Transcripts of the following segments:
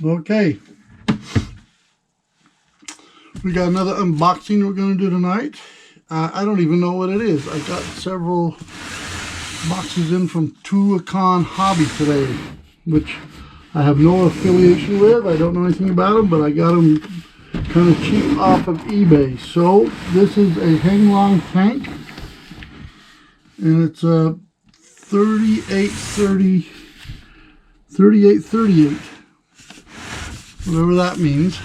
Okay. We got another unboxing we're going to do tonight. I don't even know what it is. I got several boxes in from Tuacahn Hobby today, which I have no affiliation with. I don't know anything about them, but I got them kind of cheap off of eBay. So this is a hang-long tank, and it's a 3838, whatever that means.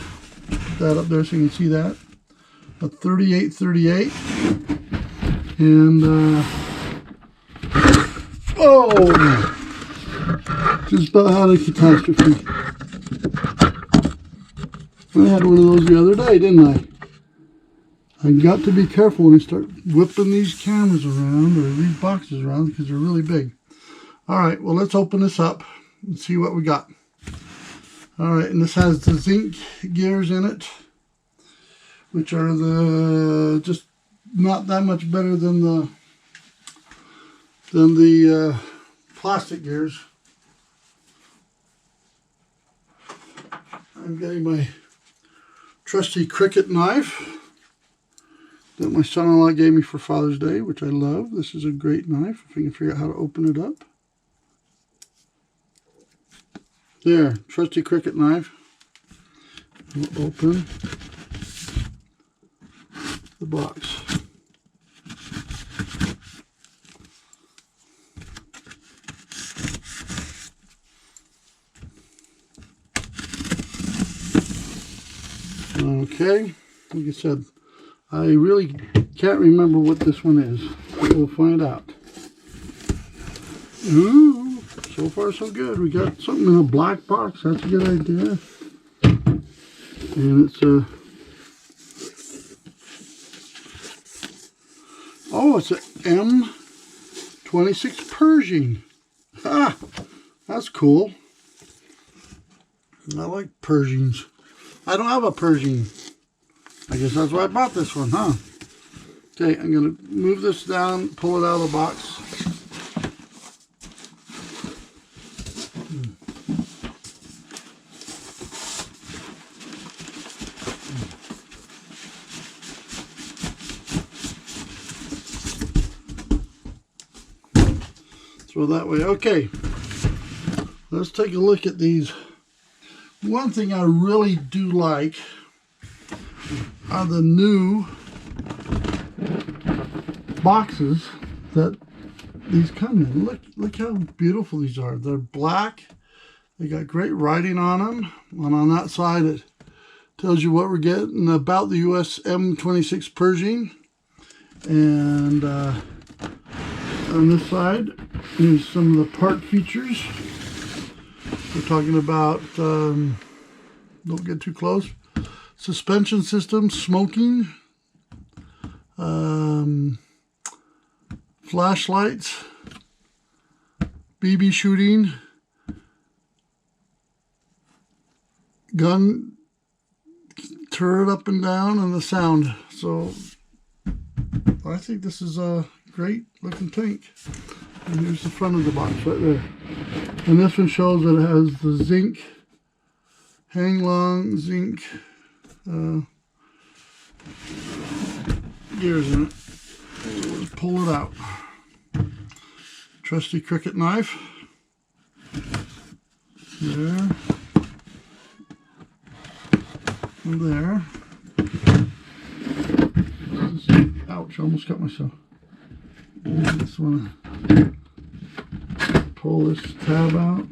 Put that up there so you can see that. A 3838, and oh, just about had a catastrophe. I had one of those the other day, didn't I? I got to be careful when I start whipping these cameras around, or these boxes around, because they're really big. Alright, well, let's open this up and see what we got. Alright, and this has the zinc gears in it, which are the just not that much better than the plastic gears. I'm getting my trusty Cricut knife that my son-in-law gave me for Father's Day, which I love. This is a great knife, if I can figure out how to open it up. There, trusty Cricut knife. We'll open the box. Okay, like I said, I really can't remember what this one is. We'll find out. Ooh, so far so good. We got something in a black box. That's a good idea. And it's a... oh, it's an M26 Pershing. Ah, that's cool. I like Pershings. I don't have a Pershing. I guess that's why I bought this one, huh? Okay, I'm going to move this down, pull it out of the box. Throw that way. Okay, let's take a look at these. One thing I really do like are the new boxes that these come in. Look how beautiful these are. They're black. They got great writing on them. And on that side it tells you what we're getting about the US M26 Pershing. And on this side is some of the part features. We're talking about, don't get too close, suspension system, smoking, flashlights, BB shooting, gun turret up and down, and the sound. So I think this is a great looking tank. And here's the front of the box right there. And this one shows that it has the zinc, hang-long zinc gears in it. Let's pull it out. Trusty Cricut knife. There. And there. Ouch, I almost cut myself. And this one. Pull this tab out.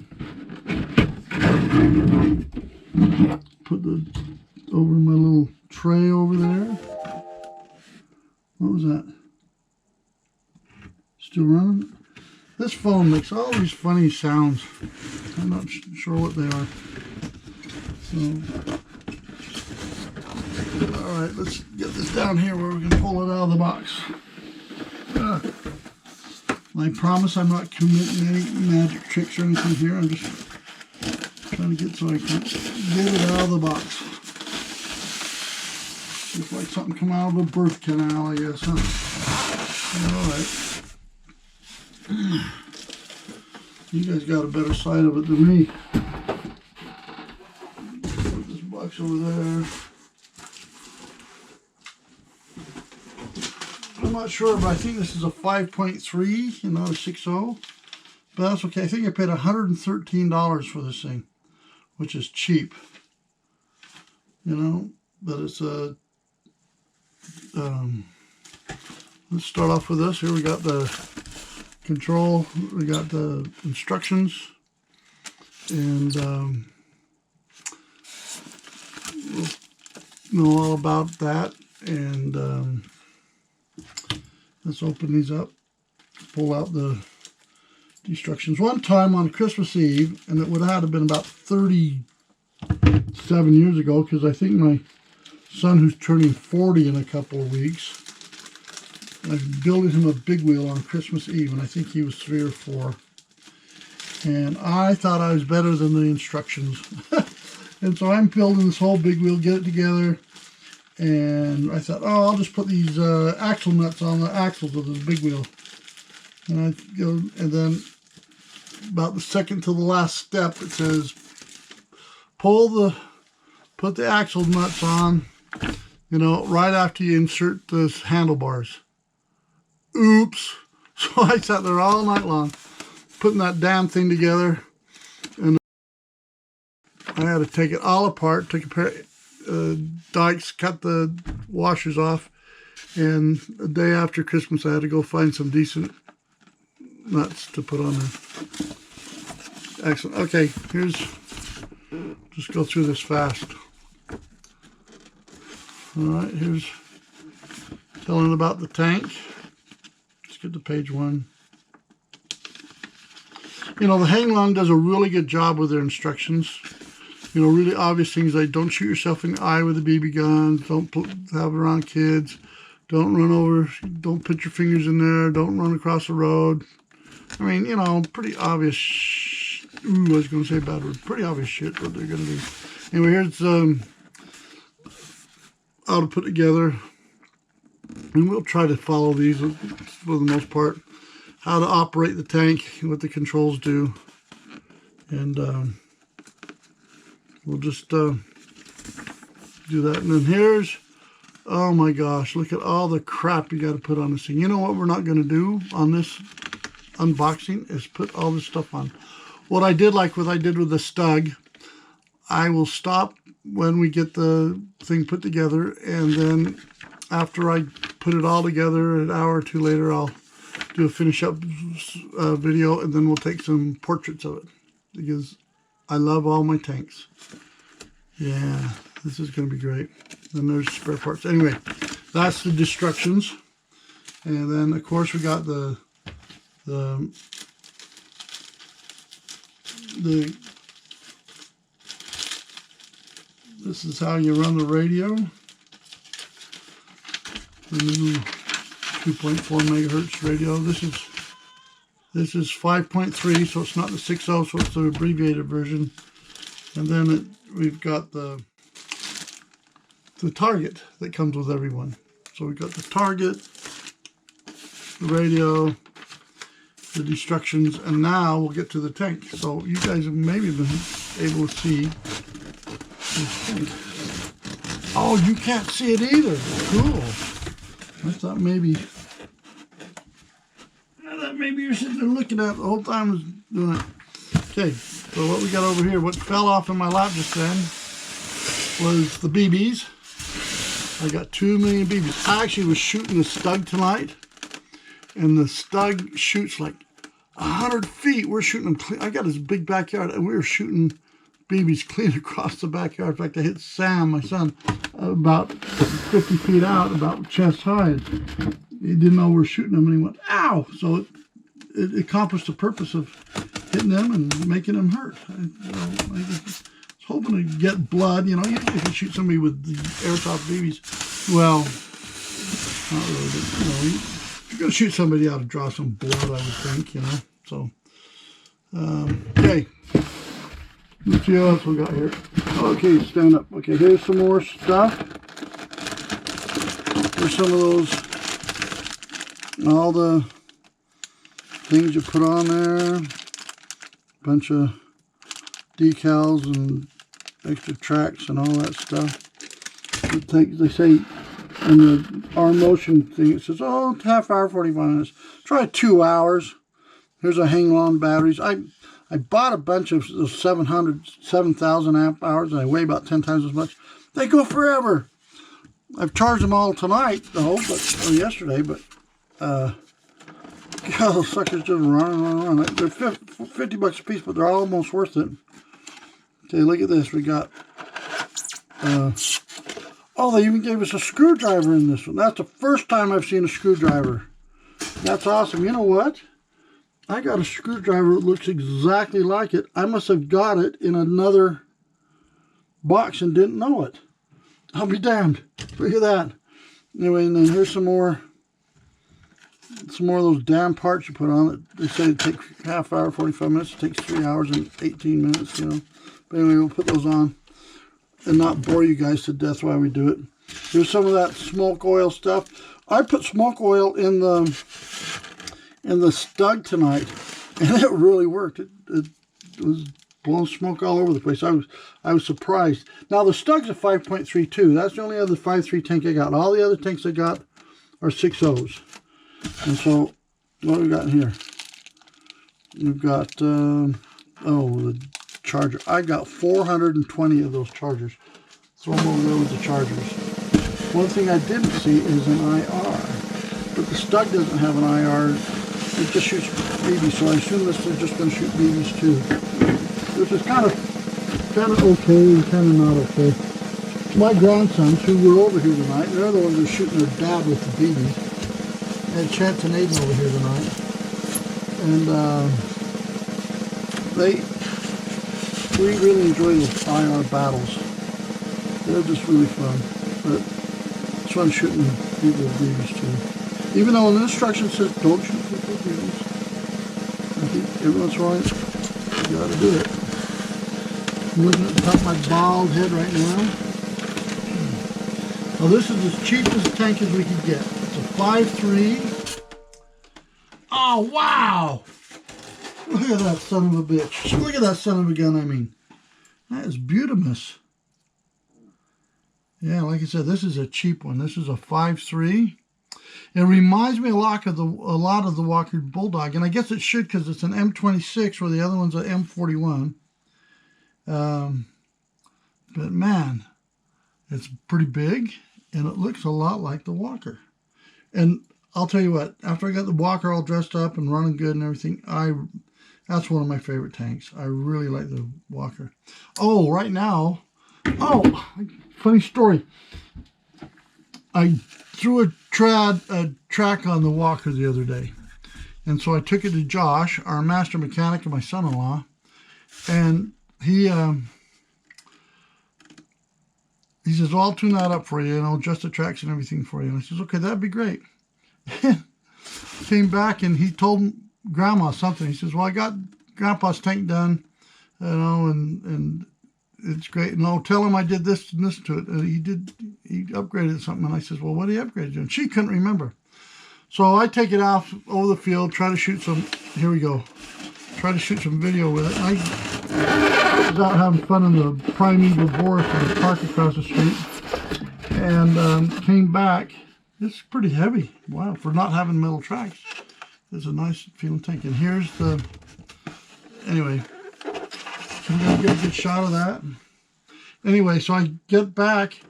Put the over my little tray over there. What was that? Still running? This phone makes all these funny sounds. I'm not sure what they are. So, alright, let's get this down here where we can pull it out of the box. I promise I'm not committing any magic tricks or anything here. I'm just trying to get so I can get it out of the box. Looks like something come out of a birth canal, I guess, huh? Alright. You guys got a better side of it than me. over there. I'm not sure, but I think this is a 5.3 and not a 6.0. But that's okay. I think I paid $113 for this thing, which is cheap. You know, but it's a... let's start off with this. Here we got the control. We got the instructions. And we'll know all about that. And let's open these up. Pull out the instructions. One time on Christmas Eve, and it would have been about 37 years ago, because I think my son, who's turning 40 in a couple of weeks, I built him a big wheel on Christmas Eve, and I think he was 3 or 4. And I thought I was better than the instructions. And so I'm building this whole big wheel, get it together, and I thought, oh, I'll just put these axle nuts on the axles of this big wheel. And I go, and then about the second to the last step, it says, put the axle nuts on, you know, right after you insert the handlebars. Oops. So I sat there all night long putting that damn thing together, and I had to take it all apart, take a pair of dikes, cut the washers off, and the day after Christmas I had to go find some decent nuts to put on there. Excellent. Okay, here's, just go through this fast. Alright, here's telling about the tank. Let's get to page 1. You know, the Hangline does a really good job with their instructions. You know, really obvious things like don't shoot yourself in the eye with a BB gun, don't have it around kids, don't run over, don't put your fingers in there, don't run across the road. I mean, you know, pretty obvious. Ooh, I was going to say a bad word. Pretty obvious shit what they're going to do. Anyway, here's how to put together. And we'll try to follow these for the most part. How to operate the tank, what the controls do. And we'll just do that. And then here's, oh my gosh, look at all the crap you got to put on this thing. You know what we're not going to do on this unboxing is put all this stuff on. What I did like what I did with the Stug, I will stop when we get the thing put together, and then after I put it all together, an hour or two later, I'll do a finish up video, and then we'll take some portraits of it, because I love all my tanks. Yeah, this is going to be great. Then there's spare parts. Anyway, that's the instructions. And then of course we got the this is how you run the radio. The new 2.4 megahertz radio. This is 5.3, so it's not the 6.0, so it's the abbreviated version. And then we've got the target that comes with everyone. So we've got the target, the radio, the instructions, and now we'll get to the tank. So you guys have maybe been able to see this tank. Oh, you can't see it either. Cool. I thought maybe you're sitting there looking at it the whole time I was doing it. Okay, so what we got over here, what fell off in my lap just then was the BBs. I got 2 million BBs. I actually was shooting the Stug tonight, and the Stug shoots like 100 feet. We're shooting them clean. I got this big backyard, and we were shooting BBs clean across the backyard. In fact, I hit Sam, my son, about 50 feet out, about chest high. He didn't know we were shooting them, and he went, ow! So it accomplished the purpose of hitting them and making them hurt. I was hoping to get blood. You know, usually if you shoot somebody with the airsoft BBs, well, not really, but, you know, if you're going to shoot somebody, you ought to draw some blood, I would think, you know. So, okay. Let's see what else we got here. Okay, stand up. Okay, here's some more stuff. Here's some of those, all the things you put on there. Bunch of decals and extra tracks and all that stuff. They say in the arm motion thing, it says, oh, half hour, 45 minutes. Try 2 hours. Here's a hang-on batteries. I bought a bunch of 7,000 amp hours, and they weigh about 10 times as much. They go forever. I've charged them all tonight, though, or yesterday, but God, those suckers just run. They're 50 bucks a piece, but they're almost worth it. Okay, look at this. We got, oh, they even gave us a screwdriver in this one. That's the first time I've seen a screwdriver. That's awesome. You know what? I got a screwdriver that looks exactly like it. I must have got it in another box and didn't know it. I'll be damned. Look at that. Anyway, and then here's some more of those damn parts you put on it. They say it takes half hour, 45 minutes. It takes 3 hours and 18 minutes, you know. But anyway, we'll put those on and not bore you guys to death while we do it. Here's some of that smoke oil stuff. I put smoke oil in the stug tonight, and it really worked. It was blowing smoke all over the place. I was surprised. Now the stug's a 5.32. That's the only other 5.3 tank I got. All the other tanks I got are 6.0s. And so what do we got in here? We've got the charger. I got 420 of those chargers. Throw them over there with the chargers. One thing I didn't see is an IR, but the stug doesn't have an IR. It just shoots BBs, so I assume this is just going to shoot BBs too, which is kind of okay and kind of not okay. My grandsons, who were over here tonight, they're the ones who are shooting their dad with the BBs. I had Chance and Aiden over here tonight, and we really enjoy those IR battles. They're just really fun, but it's fun shooting people with BBs too. Even though the instruction says don't shoot people with BBs, I think every once in a while you gotta do it. I'm looking at the top of my bald head right now. Well, this is as cheap as a tank as we could get. It's a 5.3. Oh, wow! Look at that son of a bitch. Look at that son of a gun, I mean. That is beautiful. Yeah, like I said, this is a cheap one. This is a 5.3. It reminds me a lot of the Walker Bulldog, and I guess it should because it's an M26 where the other one's an M41. But man, it's pretty big, and it looks a lot like the Walker. And I'll tell you what, after I got the Walker all dressed up and running good and everything, that's one of my favorite tanks. I really like the Walker. Oh, right now, funny story. I threw a track on the Walker the other day. And so I took it to Josh, our master mechanic and my son-in-law, and he says, well, I'll tune that up for you and I'll adjust the tracks and everything for you. And I says, okay, that'd be great. Came back and he told Grandma something. He says, well, I got Grandpa's tank done, you know, and it's great. And I'll tell him I did this and this to it. And he upgraded something. And I says, well, what did he upgrade to? And she couldn't remember. So I take it off over the field, try to shoot some, here we go. Try to shoot some video with it. And I was out having fun in the primeval forest in the park across the street. And came back. It's pretty heavy. Wow, for not having metal tracks. It's a nice feeling tank. And here's the, anyway, I'm going to get a good shot of that. Anyway, so I get back,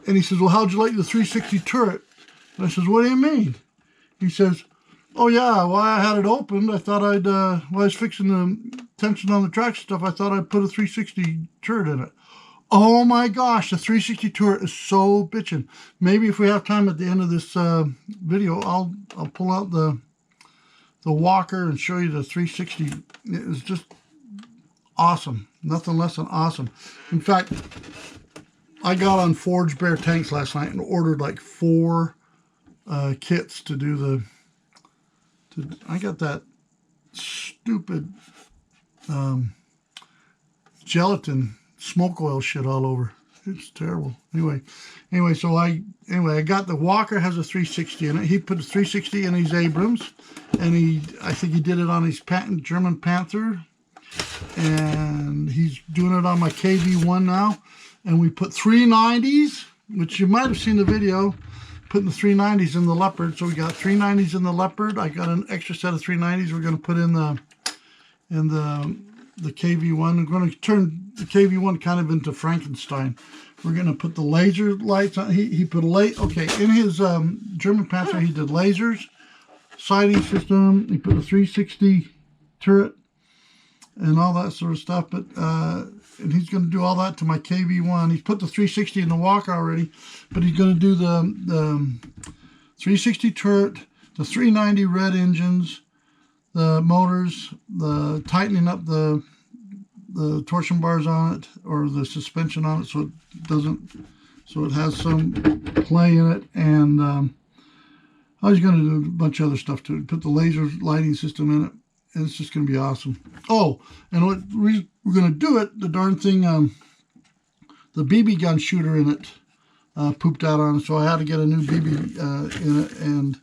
and he says, well, how'd you like the 360 turret? And I says, what do you mean? He says, oh yeah, well, I had it opened. I thought while I was fixing the tension on the track stuff, I thought I'd put a 360 turret in it. Oh my gosh, the 360 turret is so bitchin'. Maybe if we have time at the end of this video, I'll pull out the Walker and show you the 360. It was just awesome. Nothing less than awesome. In fact, I got on Forge Bear Tanks last night and ordered like 4 kits to do the... I got that stupid gelatin smoke oil shit all over. It's terrible. Anyway, so I got the Walker has a 360 in it. He put a 360 in his Abrams, and I think he did it on his German Panther. and he's doing it on my KV1 now. And we put 390s, which you might have seen the video, putting the 390s in the Leopard. So we got 390s in the Leopard. I got an extra set of 390s we're going to put in the KV1. We're going to turn the KV1 kind of into Frankenstein. We're going to put the laser lights on. He put a light. Okay, in his German Panther, he did lasers, sighting system. He put a 360 turret and all that sort of stuff. But and he's going to do all that to my KV1. He's put the 360 in the Walker already, but he's going to do the 360 turret, the 390 red engines, the motors, the tightening up the torsion bars on it, or the suspension on it, so it doesn't, so it has some play in it. And I was going to do a bunch of other stuff to it. Put the laser lighting system in it, and it's just going to be awesome. Oh, and what we're going to do it, the darn thing, the BB gun shooter in it pooped out on it, so I had to get a new BB in it. And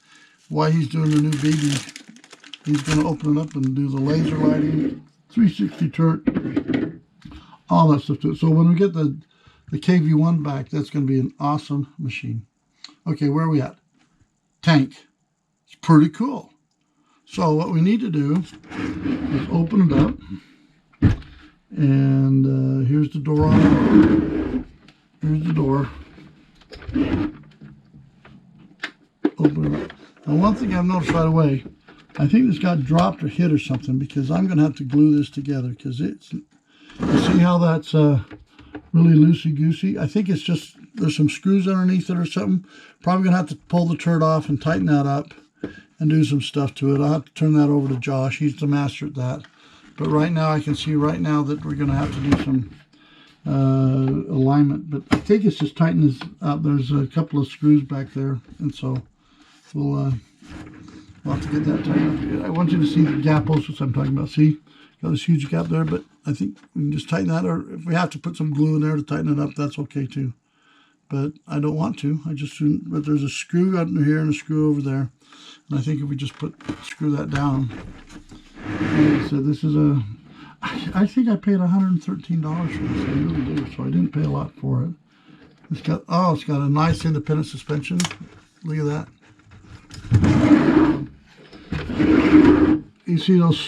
while he's doing the new BB, he's going to open it up and do the laser lighting, 360 turret, all that stuff to it. So when we get the KV1 back, that's going to be an awesome machine. Okay, where are we at? Tank. It's pretty cool. So what we need to do is open it up. And here's the door on it. Here's the door. Open it up. Now one thing I've noticed right away, I think this got dropped or hit or something, because I'm going to have to glue this together, because it's, you see how that's really loosey-goosey? I think it's just, there's some screws underneath it or something. Probably going to have to pull the turret off and tighten that up and do some stuff to it. I'll have to turn that over to Josh. He's the master at that. But right now, I can see right now that we're going to have to do some alignment. But I think it's just tighten this up. There's a couple of screws back there, and so we'll have to get that tightened up. I want you to see the gap posts I'm talking about. See, got this huge gap there, but I think we can just tighten that, or if we have to put some glue in there to tighten it up, that's okay too. But I don't want to. But there's a screw under here and a screw over there. And I think if we just screw that down. Like I said, this is I think I paid $113 for this. I really do. So I didn't pay a lot for it. It's got a nice independent suspension. Look at that. You see those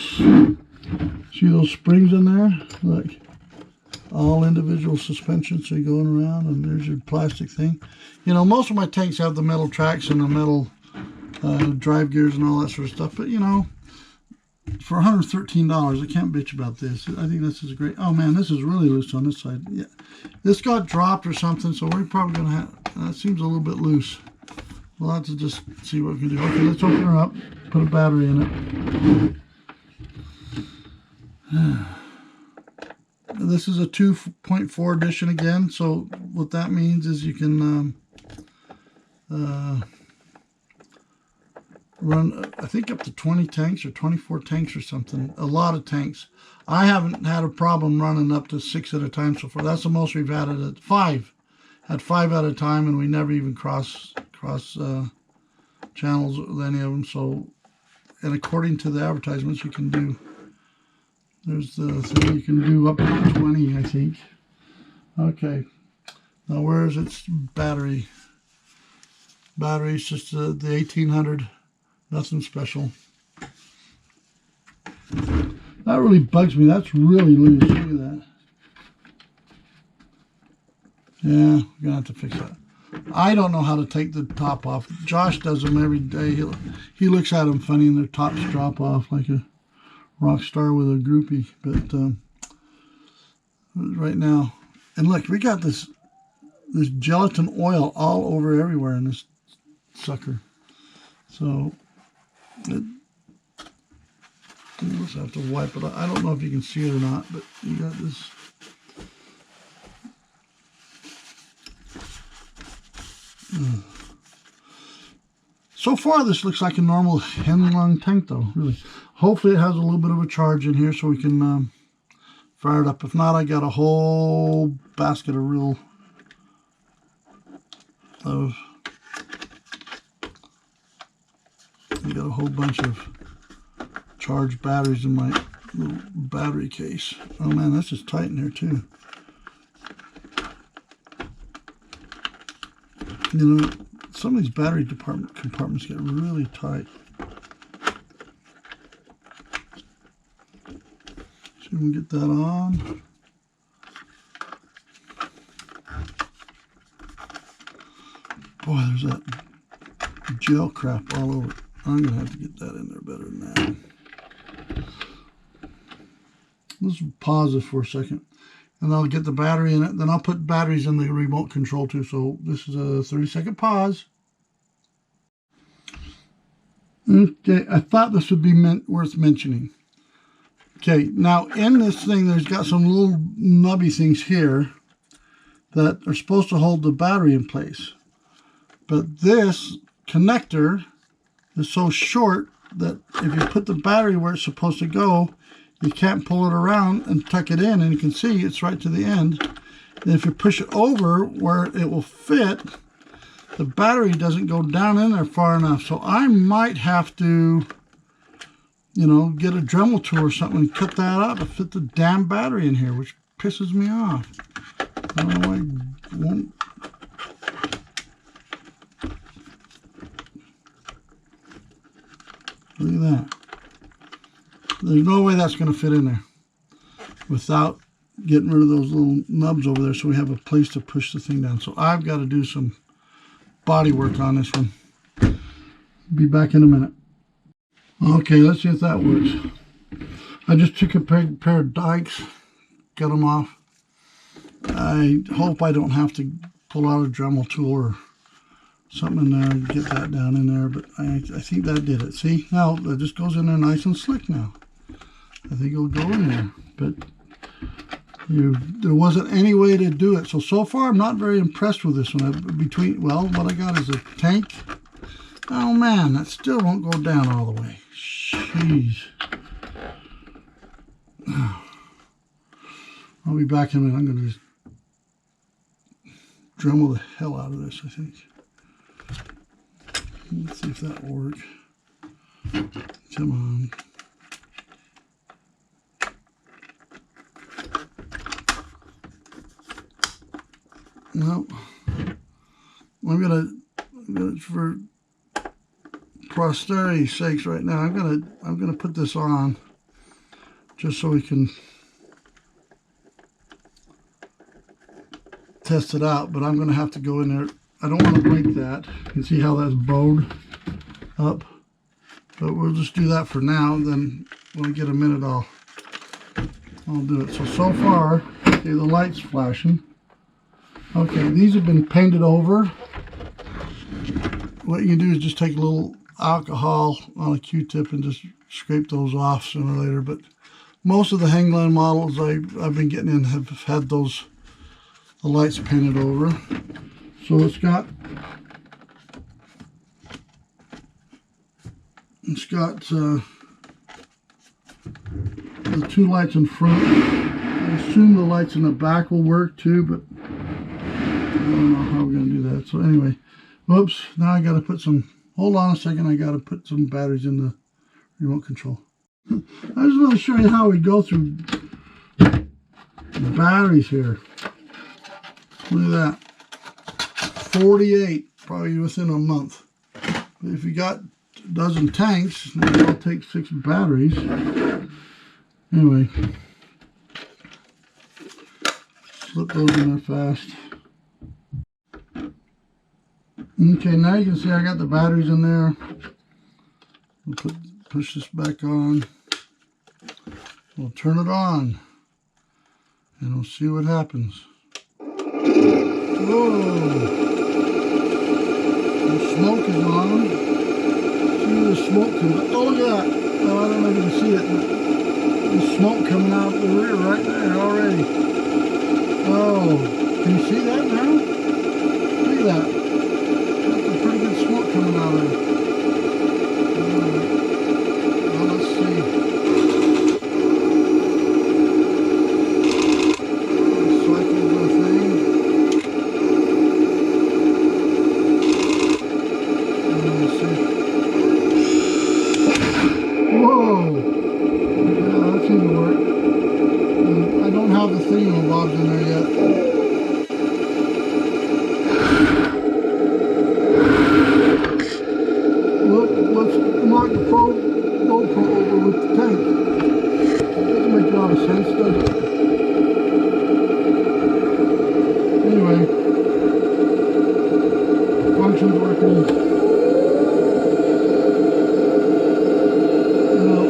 springs in there? Look, all individual suspensions, so you're going around, and there's your plastic thing. You know, most of my tanks have the metal tracks and the metal drive gears and all that sort of stuff, but you know, for $113, I can't bitch about this. I think this is a great. Oh man, this is really loose on this side. Yeah, this got dropped or something, so we're probably gonna have. That seems a little bit loose. We'll have to just see what we can do. Okay, let's open her up. Put a battery in it. This is a 2.4 edition again, so what that means is you can run, I think, up to 20 tanks or 24 tanks or something. A lot of tanks. I haven't had a problem running up to 6 at a time so far. That's the most we've had at 5. Had 5 at a time, and we never even cross channels with any of them. So, and according to the advertisements, you can do. There's the thing you can do up to 20, I think. Okay. Now, where is its battery? Battery's just the 1800. Nothing special. That really bugs me. That's really loose. Look at that. Yeah, we're going to have to fix that. I don't know how to take the top off. Josh does them every day. He looks at them funny, and their tops drop off like a rock star with a groupie. But right now, and look, we got this gelatin oil all over everywhere in this sucker. So we'll just have to wipe it. I don't know if you can see it or not, but you got this. So far, this looks like a normal Henlong tank, though, really. Hopefully, it has a little bit of a charge in here so we can fire it up. If not, I got a whole basket of I got a whole bunch of charged batteries in my little battery case. Oh man, that's just tight in here too. You know, some of these battery compartments get really tight. So we can get that on. Boy, there's that gel crap all over it. I'm going to have to get that in there better than that. Let's pause this for a second. And I'll get the battery in it. Then I'll put batteries in the remote control too. So this is a 30-second pause. Okay, I thought this would be worth mentioning. Okay, now in this thing, there's got some little nubby things here that are supposed to hold the battery in place. But this connector is so short that if you put the battery where it's supposed to go, you can't pull it around and tuck it in, and you can see it's right to the end. And if you push it over where it will fit, the battery doesn't go down in there far enough. So I might have to, you know, get a Dremel tool or something and cut that out to fit the damn battery in here, which pisses me off. I don't know why I won't. Look at that. There's no way that's going to fit in there without getting rid of those little nubs over there so we have a place to push the thing down. So I've got to do some body work on this one. Be back in a minute. Okay, let's see if that works. I just took a pair of dikes, got them off. I hope I don't have to pull out a Dremel tool or something in there and get that down in there, but I think that did it. See, now that just goes in there nice and slick now. I think it'll go in there, but there wasn't any way to do it. So far I'm not very impressed with this one. Well, what I got is a tank. Oh man, that still won't go down all the way. Jeez. I'll be back in a minute. I'm going to just Dremel the hell out of this, I think. Let's see if that will work. Come on. No. I'm gonna for posterity's sakes right now, I'm gonna put this on just so we can test it out, but I'm gonna have to go in there. I don't want to break that. You can see how that's bowed up. But we'll just do that for now. Then when I get a minute, I'll do it. So far, okay, the light's flashing. Okay, these have been painted over. What you can do is just take a little alcohol on a Q-tip and just scrape those off sooner or later. But most of the hang line models I've been getting in have had the lights painted over. So it's got the two lights in front. I assume the lights in the back will work too, but I don't know how we're going to do that. So anyway, whoops, now I got to put some, hold on a second, I got to put some batteries in the remote control. I just want to show you how we go through the batteries here. Look at that. 48, probably within a month. But if you got a dozen tanks, it'll take 6 batteries. Anyway, slip those in there fast. Okay, now you can see I got the batteries in there. We'll push this back on. We'll turn it on, and we'll see what happens. Whoa! The smoke is on. See the smoke comes up. Oh, look at that. Oh, I don't know if you can see it. The smoke coming out the rear right there already. Oh, can you see that now? Look at that. That's a pretty good smoke coming out of there. Well, let's see. Cycle the thing. Whoa! Yeah, that's even sense, does it? Anyway, function's working. You know,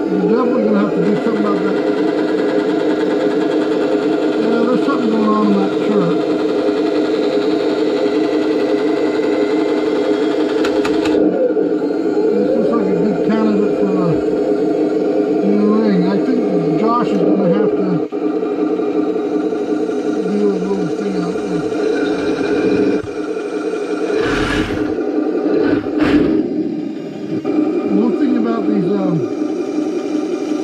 you're definitely going to have to do something about that. Yeah, there's something going on in that turret. This looks like a good candidate for a new ring. I think Josh is going to have to do a little thing out there. One thing about these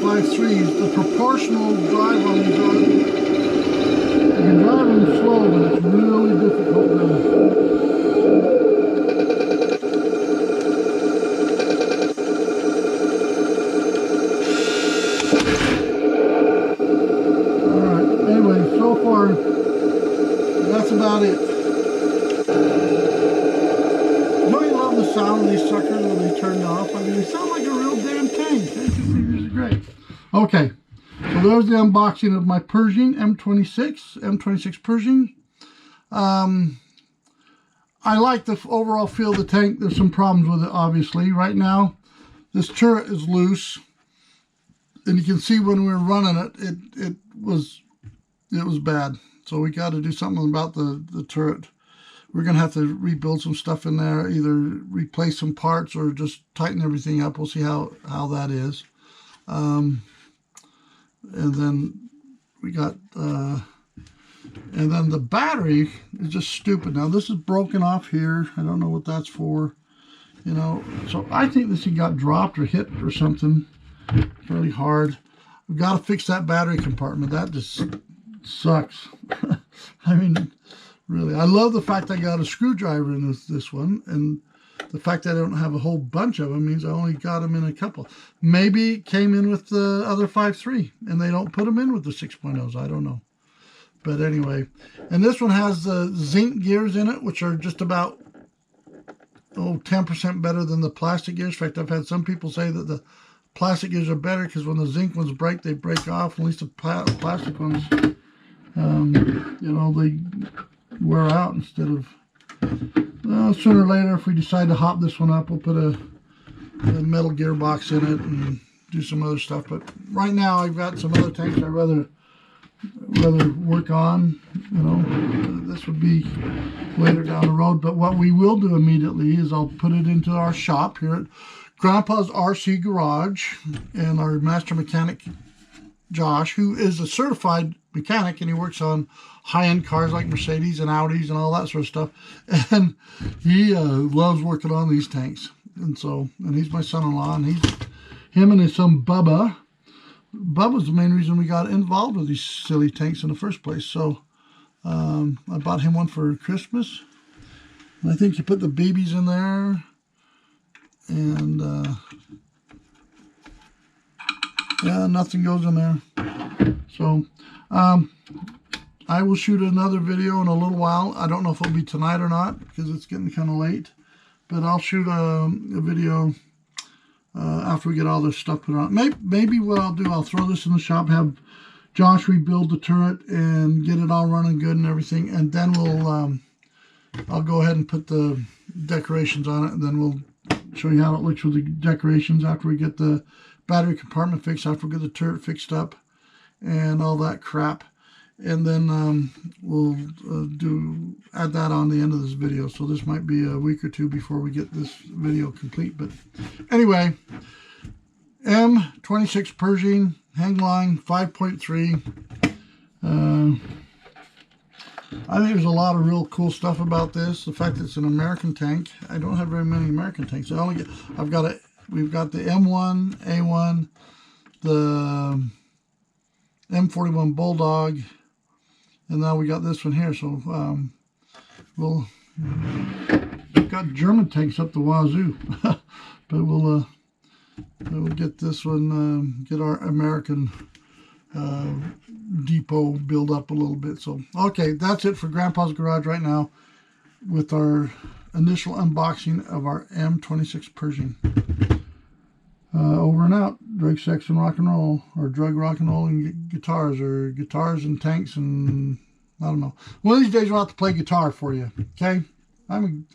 5.3s, the proportional drive on these are, you can drive them slow, but it's really difficult to. Alright, anyway, so far, that's about it. Don't you love the sound of these suckers when they turn off? I mean, they sound like a real damn tank. These are great. Okay, so there's the unboxing of my Pershing M26 Pershing. I like the overall feel of the tank. There's some problems with it, obviously. Right now, this turret is loose, and you can see when we were running it, it was bad. So we got to do something about the turret. We're going to have to rebuild some stuff in there, either replace some parts or just tighten everything up. We'll see how that is. And then we got, and then the battery is just stupid. Now this is broken off here. I don't know what that's for, you know. So I think this thing got dropped or hit or something really hard. We've got to fix that battery compartment. That just sucks. I mean, really, I love the fact I got a screwdriver in this one, and the fact that I don't have a whole bunch of them means I only got them in a couple. Maybe it came in with the other 5.3, and they don't put them in with the 6.0s. I don't know. But anyway, and this one has the zinc gears in it, which are just about 10% better than the plastic gears. In fact, I've had some people say that the plastic gears are better because when the zinc ones break, they break off. At least the plastic ones, you know, they wear out instead of. Sooner or later, if we decide to hop this one up, we'll put a metal gearbox in it and do some other stuff. But right now, I've got some other tanks I'd rather work on. You know, this would be later down the road. But what we will do immediately is I'll put it into our shop here at Grandpa's RC Garage, and our master mechanic Josh, who is a certified mechanic, and he works on high-end cars like Mercedes and Audis and all that sort of stuff, and he loves working on these tanks. And he's my son-in-law, and him and his son Bubba. Bubba's the main reason we got involved with these silly tanks in the first place. So I bought him one for Christmas, and I think you put the babies in there, and yeah, nothing goes in there. So I will shoot another video in a little while. I don't know if it'll be tonight or not because it's getting kind of late, but I'll shoot a video after we get all this stuff put on. Maybe what I'll do, I'll throw this in the shop, have Josh rebuild the turret and get it all running good and everything, and then I'll go ahead and put the decorations on it, and then we'll show you how it looks with the decorations after we get the battery compartment fixed, after we get the turret fixed up and all that crap. And then we'll add that on the end of this video. So this might be a week or two before we get this video complete. But anyway, M26 Pershing hang line 5.3. I think there's a lot of real cool stuff about this. The fact that it's an American tank. I don't have very many American tanks. We've got the M1, A1, the M41 Bulldog, and now we got this one here. So we've got German tanks up the wazoo, but we'll get this one, get our American depot build up a little bit. So okay, that's it for Grandpa's Garage right now with our initial unboxing of our M26 Pershing. Over and out. Drug, sex, and rock and roll, or drug, rock and roll, and guitars, or guitars and tanks, and I don't know. One of these days, I'll have to play guitar for you. Okay, I'm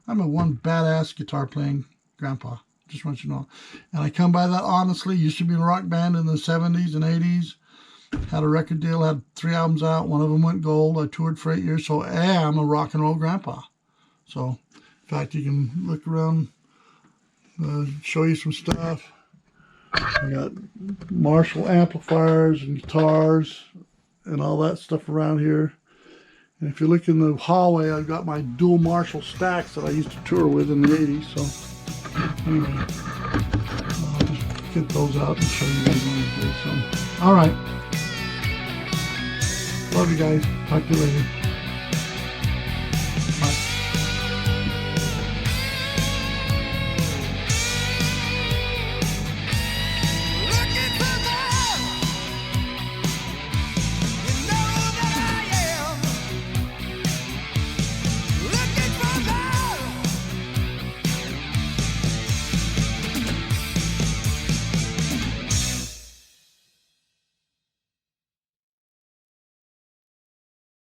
a one badass guitar playing grandpa. Just want you to know. And I come by that honestly. Used to be in a rock band in the 70s and 80s. Had a record deal. Had 3 albums out. One of them went gold. I toured for 8 years. So I am a rock and roll grandpa. So, in fact, you can look around. Show you some stuff. I got Marshall amplifiers and guitars and all that stuff around here. And if you look in the hallway, I've got my dual Marshall stacks that I used to tour with in the 80s. So anyway, I'll just get those out and show you guys one day. So, all right. Love you guys. Talk to you later.